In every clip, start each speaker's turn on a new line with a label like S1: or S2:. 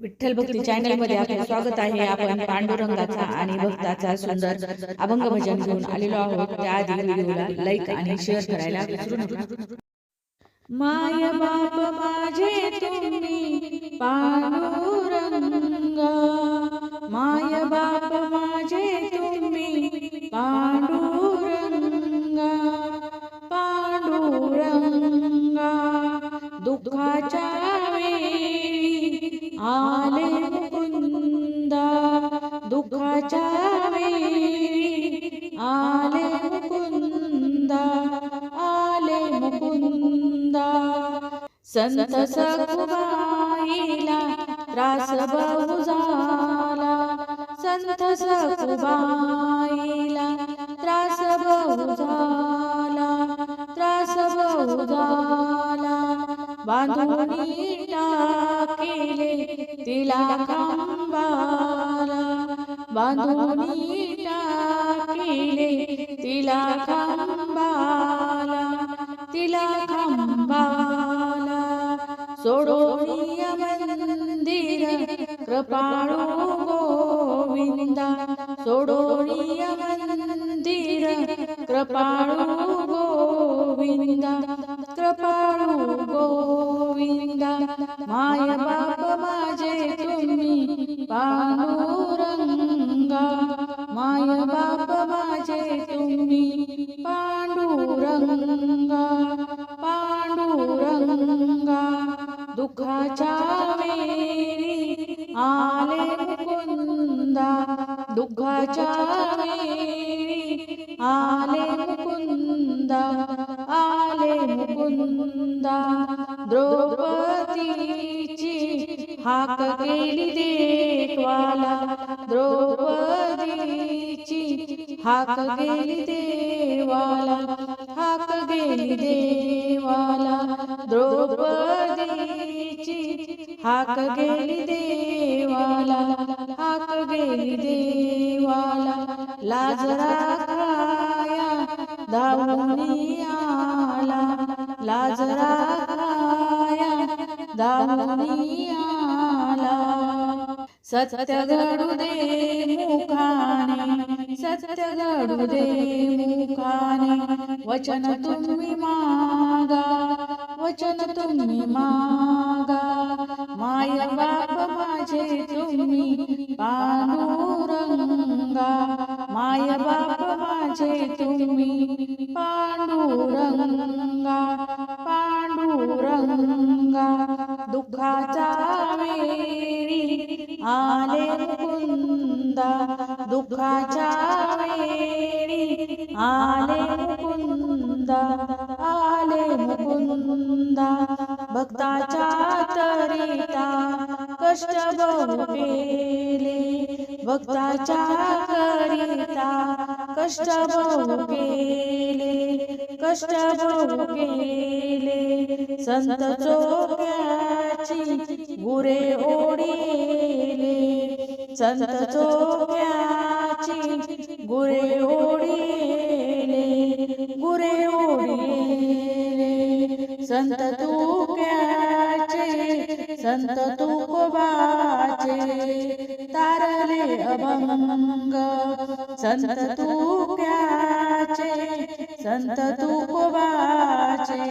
S1: विठ्ठल भक्ती channel मध्ये आपले स्वागत आहे। आपण पांडुरंगाचा आणि भक्ताचा सुंदर अभंग भजन घेऊन आलेलो आहोत। त्याआधी व्हिडिओला लाईक आणि शेअर करायला विसरू नका। माय बाप माझे तुम्ही पांडुरंगा, माय बाप माझे तुम्ही पांडुरंगा, पांडुरंगा दुःखाच्या आले मुकुंदा, दुःखाच्या वेळी आले मुकुंदा, आले मुकुंदा। संत सखुबाईला त्रास बहु झाला, संत सखुबाईला त्रास बहु झाला, त्रास बहु झाला। बांधून टाकेले तिला खांबाला, बांधून टाकेले तिला खांबाला, तिला खांबाला। सोडोनिय मंदिर कृपाळू गोविंदा, सोडोनिय मंदिर कृपाळू गोविंदा, कृपाळू गोविंदा। माय बाप माझे तुम्ही पांडुरंगा, माय बाप माझे तुम्ही पांडुरंगा, पांडुरंगा दुःखाच्या वेळी आले मुकुंदा, दुःखाच्या वेळी आले मुकुंदा, आले मुकुंदा। द्रौपदीची हाक केली देवाला, द्रौपदीची हाक गेली देवाला, हाक गेली देवाला। द्रौपदीची हाक गेली देवाला, हाक गेली देवाला। लाज राखाया धावून आला, लाज राखाया धावून आला। सत्य घडू दे मुखाने, सत्य घडू दे मुखाने। वचन तुम्ही मागा, वचन तुम्ही मागा। माय बाप माझे तुम्ही पांडुरंगा, माय बाप माझे तुम्ही पांडुरंगा, पांडुरंगा दुःखाचा वेळी आले मुकुंदा, दुःखाच्या वेळी आले मुकुंदा, आले मुकुंदा। भक्ताच्या तरिता कष्ट बहु केले, भक्ताच्या करिता कष्ट बहु केले, कष्ट बहु केले। संत चोख्याची गुरे ओढिले, संत चोख्याची गुरे ओढिले, गुरे ओढिले। संत तुक्याचे, संत तुकोबाचे तारले अभंग, संत तुक्याचे, संत तुकोबाचे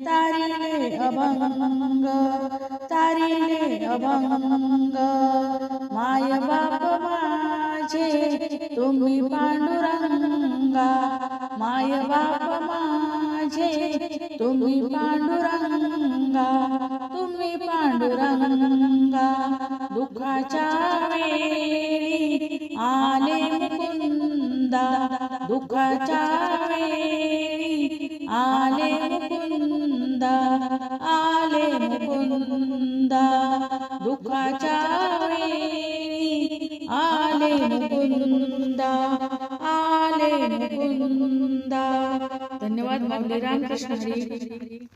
S1: तारिले अभंग, तारिले अभंग। माय बाप माझे तुम्ही पांडुरंगा, माय बाप माझे तुम्ही पांडुरंगा, तुम्ही पांडुरंगा। दुःखाच्या वेळी आले मुकुंदा, दुःखाच्या वेळी आले मुकुंदा, आले मुकुंदा। दुःखाच्या वेळी आले मुकुंदा, आले मुकुंदा। धन्यवाद। माऊली रामकृष्ण हरी।